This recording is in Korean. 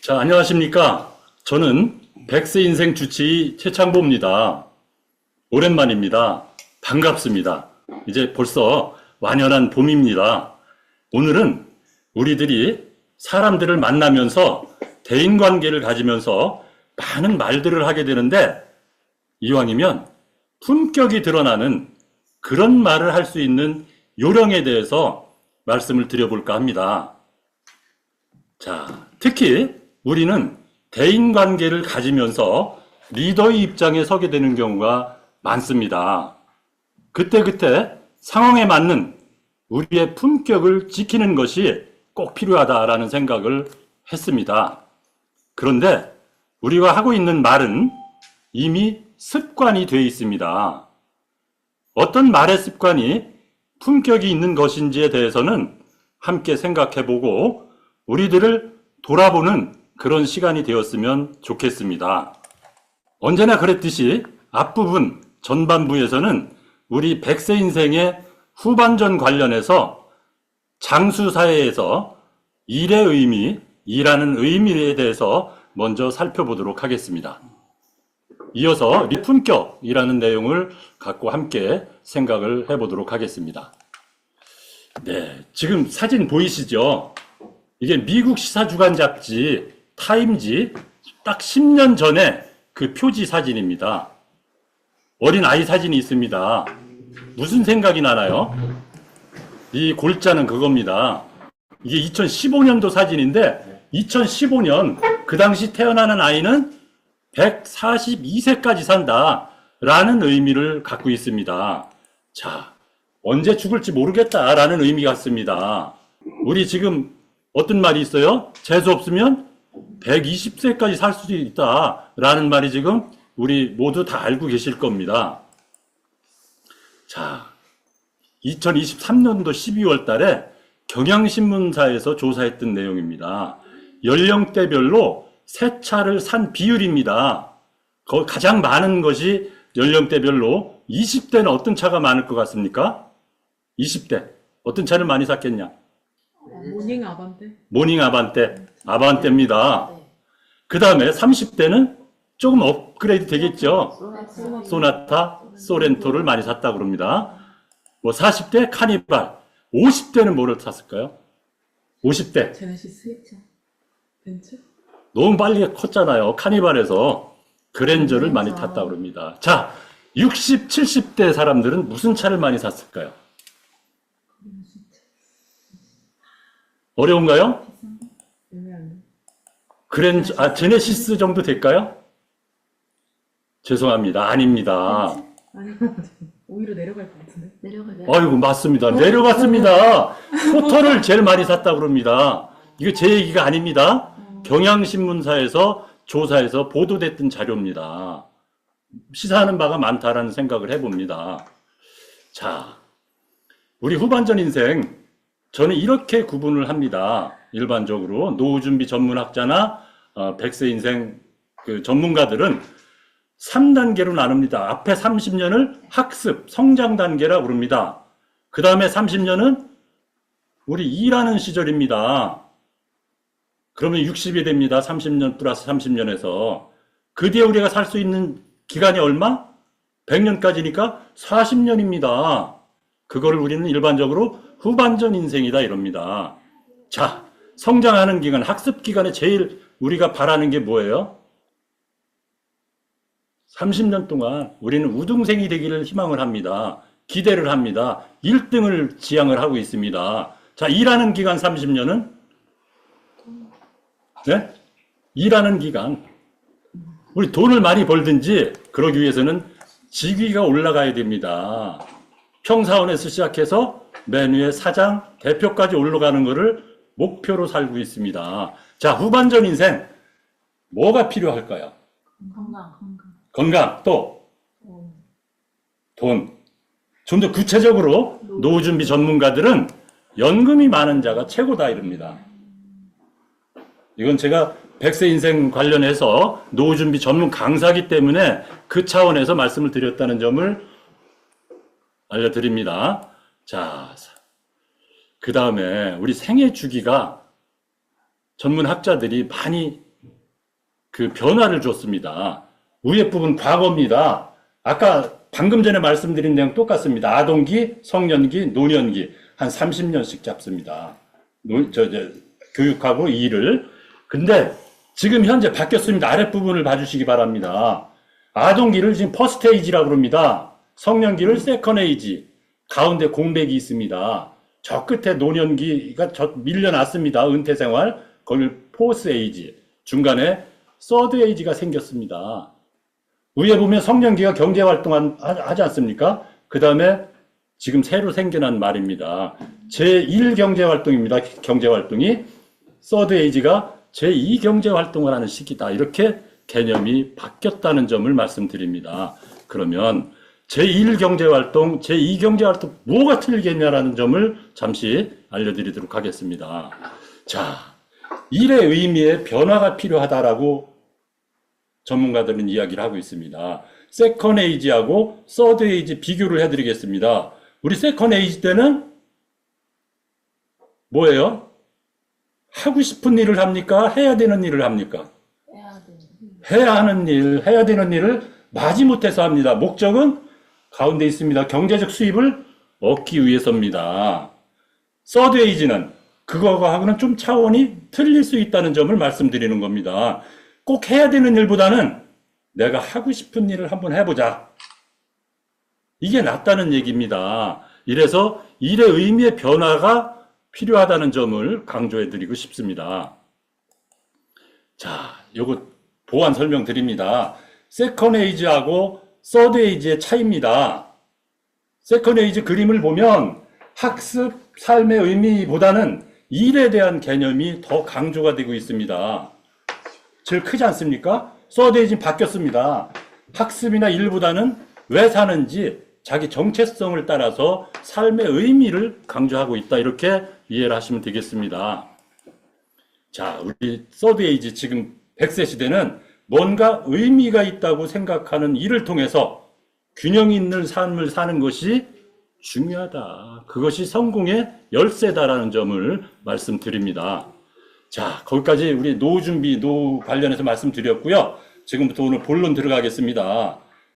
자, 안녕하십니까. 저는 백세 인생 주치의 최창보입니다. 오랜만입니다. 반갑습니다. 이제 벌써 완연한 봄입니다. 오늘은 우리들이 사람들을 만나면서 대인관계를 가지면서 많은 말들을 하게 되는데 이왕이면 품격이 드러나는 그런 말을 할 수 있는 요령에 대해서 말씀을 드려볼까 합니다. 자, 특히 우리는 대인관계를 가지면서 리더의 입장에 서게 되는 경우가 많습니다. 그때그때 상황에 맞는 우리의 품격을 지키는 것이 꼭 필요하다라는 생각을 했습니다. 그런데 우리가 하고 있는 말은 이미 습관이 되어 있습니다. 어떤 말의 습관이 품격이 있는 것인지에 대해서는 함께 생각해보고 우리들을 돌아보는 그런 시간이 되었으면 좋겠습니다. 언제나 그랬듯이 앞부분 전반부에서는 우리 백세 인생의 후반전 관련해서 장수사회에서 일의 의미, 일하는 의미에 대해서 먼저 살펴보도록 하겠습니다. 이어서 품격이라는 내용을 갖고 함께 생각을 해보도록 하겠습니다. 네, 지금 사진 보이시죠? 이게 미국 시사주간 잡지 타임지 딱 10년 전에 그 표지 사진입니다. 어린 아이 사진이 있습니다. 무슨 생각이 나나요? 이 골자는 그겁니다. 이게 2015년도 사진인데 2015년 그 당시 태어나는 아이는 142세까지 산다라는 의미를 갖고 있습니다. 자, 언제 죽을지 모르겠다라는 의미 같습니다. 우리 지금 어떤 말이 있어요? 재수 없으면 120세까지 살 수도 있다라는 말이 지금 우리 모두 다 알고 계실 겁니다. 자, 2023년도 12월 달에 경향신문사에서 조사했던 내용입니다. 연령대별로 새 차를 산 비율입니다. 가장 많은 것이 연령대별로 20대는 어떤 차가 많을 것 같습니까? 20대. 어떤 차를 많이 샀겠냐? 모닝 아반떼. 모닝 아반떼. 아반떼입니다. 그 다음에 30대는 조금 업그레이드 되겠죠? 소나타, 소렌토를 많이 샀다고 그럽니다. 뭐 40대 카니발. 50대는 뭐를 샀을까요? 50대. 제네시스? 벤츠? 너무 빨리 컸잖아요. 카니발에서 그랜저를 많이 탔다고 그럽니다. 자, 60, 70대 사람들은 무슨 차를 많이 샀을까요? 어려운가요? 그랜저, 제네시스 정도 될까요? 죄송합니다. 아닙니다. 아니, 오히려 내려갈 것 같은데. 아이고, 맞습니다. 내려갔습니다. 포터를 제일 많이 샀다고 그럽니다. 이거 제 얘기가 아닙니다. 경향신문사에서 조사해서 보도됐던 자료입니다. 시사하는 바가 많다라는 생각을 해봅니다. 자, 우리 후반전 인생, 저는 이렇게 구분을 합니다. 일반적으로 노후준비 전문학자나 백세 인생 그 전문가들은 3단계로 나눕니다. 앞에 30년을 학습, 성장 단계라고 부릅니다. 그 다음에 30년은 우리 일하는 시절입니다. 그러면 60이 됩니다. 30년 플러스 30년에서. 그 뒤에 우리가 살 수 있는 기간이 얼마? 100년까지니까 40년입니다. 그거를 우리는 일반적으로 후반전 인생이다 이럽니다. 자, 성장하는 기간, 학습 기간에 제일 우리가 바라는 게 뭐예요? 30년 동안 우리는 우등생이 되기를 희망을 합니다. 기대를 합니다. 1등을 지향을 하고 있습니다. 자, 일하는 기간 30년은? 네? 일하는 기간. 우리 돈을 많이 벌든지 그러기 위해서는 직위가 올라가야 됩니다. 평사원에서 시작해서 맨 위에 사장, 대표까지 올라가는 것을 목표로 살고 있습니다. 자, 후반전 인생 뭐가 필요할까요? 건강, 또 돈. 좀 더 구체적으로 노후준비 전문가들은 연금이 많은 자가 최고다 이럽니다. 이건 제가 백세 인생 관련해서 노후준비 전문 강사이기 때문에 그 차원에서 말씀을 드렸다는 점을 알려드립니다. 자, 그 다음에 우리 생애 주기가 전문 학자들이 많이 그 변화를 줬습니다. 위에 부분 과거입니다. 아까 방금 전에 말씀드린 내용 똑같습니다. 아동기, 성년기, 노년기 한 30년씩 잡습니다. 교육하고 일을. 근데 지금 현재 바뀌었습니다. 아랫부분을 봐주시기 바랍니다. 아동기를 지금 퍼스트 에이지라고 그럽니다. 성년기를 세컨 에이지. 가운데 공백이 있습니다. 저 끝에 노년기가 밀려났습니다. 은퇴 생활. 거길 포스 에이지. 중간에 서드 에이지가 생겼습니다. 위에 보면 성년기가 경제활동 하지 않습니까? 그 다음에 지금 새로 생겨난 말입니다. 제1경제활동입니다. 경제활동이. 서드 에이지가 제2경제활동을 하는 시기다. 이렇게 개념이 바뀌었다는 점을 말씀드립니다. 그러면 제1경제활동, 제2경제활동 뭐가 틀리겠냐라는 점을 잠시 알려드리도록 하겠습니다. 자, 일의 의미에 변화가 필요하다라고 전문가들은 이야기를 하고 있습니다. 세컨 에이지하고 서드 에이지 비교를 해드리겠습니다. 우리 세컨 에이지 때는 뭐예요? 하고 싶은 일을 합니까? 해야 되는 일을 합니까? 해야 하는 일, 해야 되는 일을 마지못해서 합니다. 목적은 가운데 있습니다. 경제적 수입을 얻기 위해서입니다. 서드 에이지는 그거하고는 좀 차원이 틀릴 수 있다는 점을 말씀드리는 겁니다. 꼭 해야 되는 일보다는 내가 하고 싶은 일을 한번 해보자. 이게 낫다는 얘기입니다. 이래서 일의 의미의 변화가 필요하다는 점을 강조해드리고 싶습니다. 자, 요거 보완 설명드립니다. 세컨 에이지하고 서드 에이지의 차이입니다. 세컨 에이지 그림을 보면 학습, 삶의 의미보다는 일에 대한 개념이 더 강조가 되고 있습니다. 제일 크지 않습니까? 서드 에이지는 바뀌었습니다. 학습이나 일보다는 왜 사는지 자기 정체성을 따라서 삶의 의미를 강조하고 있다. 이렇게 이해를 하시면 되겠습니다. 자, 우리 서드 에이지 지금 100세 시대는 뭔가 의미가 있다고 생각하는 일을 통해서 균형 있는 삶을 사는 것이 중요하다. 그것이 성공의 열쇠다라는 점을 말씀드립니다. 자, 거기까지 우리 노후 준비, 노후 관련해서 말씀드렸고요. 지금부터 오늘 본론 들어가겠습니다.